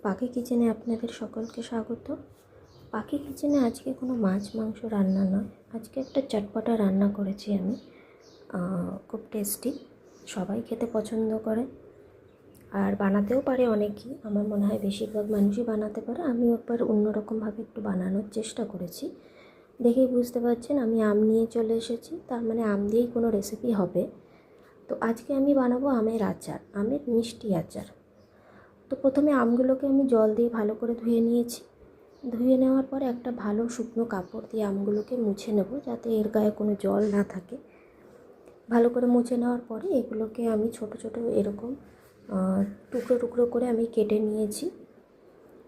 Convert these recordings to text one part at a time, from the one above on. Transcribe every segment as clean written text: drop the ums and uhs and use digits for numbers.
পাখি কিচেনে আপনাদের সকলকে স্বাগত। পাখি কিচেনে আজকে কোনো মাছ মাংস রান্না নয়, আজকে একটা চটপটা রান্না করেছি আমি। খুব টেস্টি, সবাই খেতে পছন্দ করে আর বানাতেও পারে অনেকেই। আমার মনে হয় বেশিরভাগ মানুষই বানাতে পারে। আমিও একবার অন্যরকমভাবে একটু বানানোর চেষ্টা করেছি। দেখেই বুঝতে পারছেন আমি আম নিয়ে চলে এসেছি, তার মানে আম দিয়েই কোনো রেসিপি হবে। তো আজকে আমি বানাবো আমের আচার, আমের মিষ্টি আচার। তো প্রথমে আমগুলোকে আমি জল দিয়ে ভালো করে ধুয়ে নিয়েছি। ধুয়ে নেওয়ার পরে একটা ভালো শুকনো কাপড় দিয়ে আমগুলোকে মুছে নেব, যাতে এর গায়ে কোনো জল না থাকে। ভালো করে মুছে নেওয়ার পরে এগুলোকে আমি ছোট ছোট এরকম টুকরো টুকরো করে আমি কেটে নিয়েছি।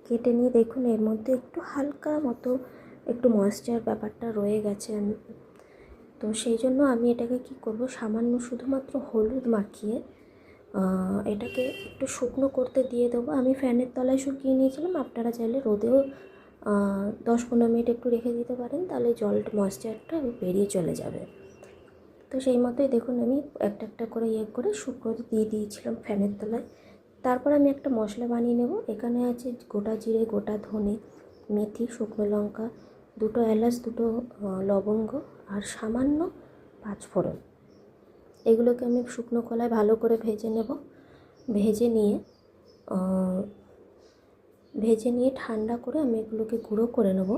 কেটে নিয়ে দেখুন এর মধ্যে একটু হালকা মতো একটু ময়েশ্চার ব্যাপারটা রয়ে গেছে। তো সেই জন্য আমি এটাকে কি করব, সামান্য শুধুমাত্র হলুদ মাখিয়ে এটাকে একটু শুকনো করতে দিয়ে দেবো। আমি ফ্যানের তলায় শুকিয়ে নিয়েছিলাম, আপনারা চাইলে রোদেও 10-15 মিনিট একটু রেখে দিতে পারেন, তাহলে জলটা ময়েশ্চারটা বেরিয়ে চলে যাবে। তো সেই মতোই দেখুন আমি একটা একটা করে করে শুকনো দিয়ে দিয়েছিলাম ফ্যানের তলায়। তারপর আমি একটা মশলা বানিয়ে নেব। এখানে আছে গোটা জিরে, গোটা ধনে, মেথি, শুকনো লঙ্কা, 2টো এলাচ, 2টো লবঙ্গ আর সামান্য 5 ফোড়ন। এগুলোকে আমি শুকনো কলায় ভালো করে ভেজে নেব। ভেজে নিয়ে ঠান্ডা করে আমি এগুলোকে গুঁড়ো করে নেব।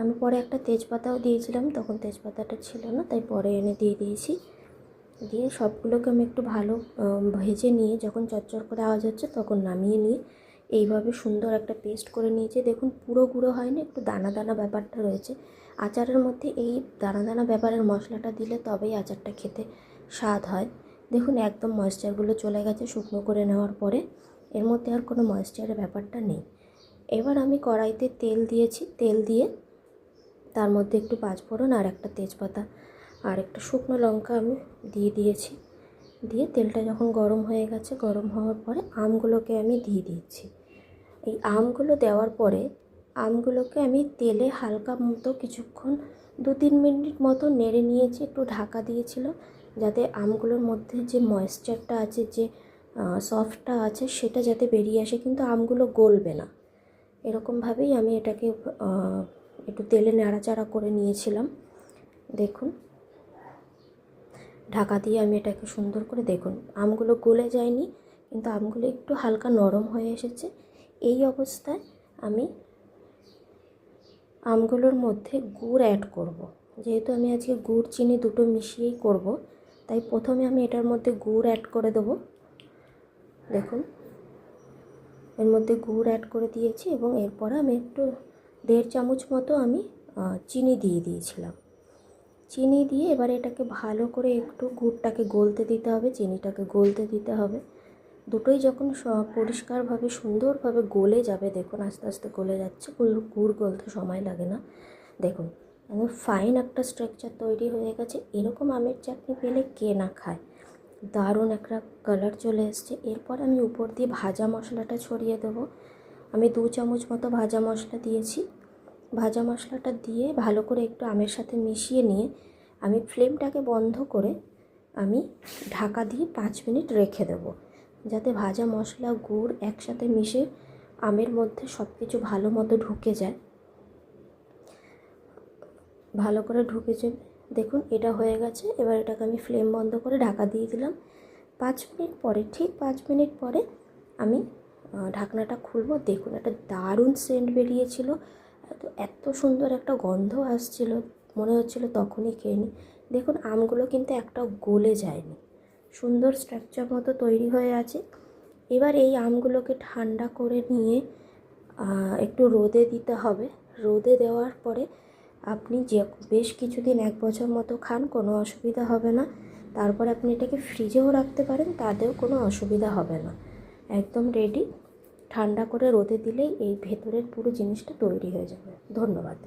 আমি পরে একটা তেজপাতাও দিয়েছিলাম, তখন তেজপাতাটা ছিল না, তাই পরে এনে দিয়ে দিয়েছি। দিয়ে সবগুলোকে আমি একটু ভালো ভেজে নিয়ে যখন চচ্চর করে আওয়াজ হচ্ছে তখন নামিয়ে নিয়ে এইভাবে সুন্দর একটা পেস্ট করে নিয়েছি। দেখুন পুরো গুঁড়ো হয়নি, একটু দানা দানা ব্যাপারটা রয়েছে। আচারের মধ্যে এই দানা দানা ব্যাপারের মশলাটা দিলে তবেই আচারটা খেতে স্বাদ হয়। দেখুন একদম ময়েশ্চারগুলো চলে গেছে শুকনো করে নেওয়ার পরে, এর মধ্যে আর কোনো ময়েশ্চারের ব্যাপারটা নেই। এবার আমি কড়াইতে তেল দিয়েছি, তেল দিয়ে তার মধ্যে একটু 5 ফোড়ন আর একটা তেজপাতা আর একটা শুকনো লঙ্কা আমি দিয়ে দিয়েছি। দিয়ে তেলটা যখন গরম হয়ে গেছে, গরম হওয়ার পরে আমগুলোকে আমি দিয়ে দিচ্ছি। এই আমগুলো দেওয়ার পরে আমগুলোকে আমি তেলে হালকা মতো কিছুক্ষণ 2-3 মিনিট মতো নেড়ে নিয়েছি। একটু ঢাকা দিয়েছিল যাতে আমগুলোর মধ্যে যে ময়েশ্চারটা আছে, যে সফটটা আছে, সেটা যাতে বেরিয়ে আসে, কিন্তু আমগুলো গলবে না। এরকমভাবেই আমি এটাকে একটু তেলে নাড়াচাড়া করে নিয়েছিলাম। দেখুন ঢাকা দিয়ে আমি এটাকে সুন্দর করে, দেখুন আমগুলো গলে যায়নি, কিন্তু আমগুলো একটু হালকা নরম হয়ে এসেছে। এই অবস্থায় আমি আমগুলোর মধ্যে গুড় অ্যাড করব। যেহেতু আমি আজকে গুড় চিনি দুটো মিশিয়েই করব, তাই প্রথমে আমি এটার মধ্যে গুড় অ্যাড করে দেবো। দেখুন এর মধ্যে গুড় অ্যাড করে দিয়েছি এবং এরপরে আমি একটু 1.5 চামচ মতো আমি চিনি দিয়ে দিয়েছিলাম। চিনি দিয়ে এবার এটাকে ভালো করে একটু গুড়টাকে গলতে দিতে হবে, চিনিটাকে গলতে দিতে হবে। দুটোই যখন পরিষ্কারভাবে সুন্দরভাবে গলে যাবে, দেখুন আস্তে আস্তে গলে যাচ্ছে, গুড় গলতে সময় লাগে না। দেখুন একদম ফাইন একটা স্ট্রাকচার তৈরি হয়ে গেছে। এরকম আমের চাটনি পেলে কে না খায়, দারুণ একটা কালার চলে এসছে। এরপর আমি উপর দিয়ে ভাজা মশলাটা ছড়িয়ে দেবো। আমি 2 চামচ মতো ভাজা মশলা দিয়েছি। ভাজা মশলাটা দিয়ে ভালো করে একটু আমের সাথে মিশিয়ে নিয়ে আমি ফ্লেমটাকে বন্ধ করে আমি ঢাকা দিয়ে 5 মিনিট রেখে দেবো, যাতে ভাজা মশলা গুড় একসাথে মিশে আমের মধ্যে সব কিছু ভালো মতো ঢুকে যায়, ভালো করে ঢুকে যাবে। দেখুন এটা হয়ে গেছে। এবার এটাকে আমি ফ্লেম বন্ধ করে ঢাকা দিয়ে দিলাম। 5 মিনিট পরে, ঠিক 5 মিনিট পরে আমি ঢাকনাটা খুলবো। দেখুন একটা দারুণ সেন্ট বেরিয়েছিল, এত সুন্দর একটা গন্ধ আসছিল, মনে হচ্ছিল তখনই খেয়ে নিই। দেখুন আমগুলো কিন্তু একটাও গলে যায়নি, সুন্দর স্ট্রাকচার মতো তৈরি হয়ে আছে। এবার এই আমগুলোকে ঠান্ডা করে নিয়ে একটু রোদে দিতে হবে। রোদে দেওয়ার পরে আপনি যে বেশ কিছুদিন 1 বছর মতো খান, কোনো অসুবিধা হবে না। তারপর আপনি এটাকে ফ্রিজেও রাখতে পারেন, তাতেও কোনো অসুবিধা হবে না। একদম রেডি। ঠান্ডা করে রোদে দিলেই এই ভেতরের পুরো জিনিসটা তৈরি হয়ে যাবে। ধন্যবাদ।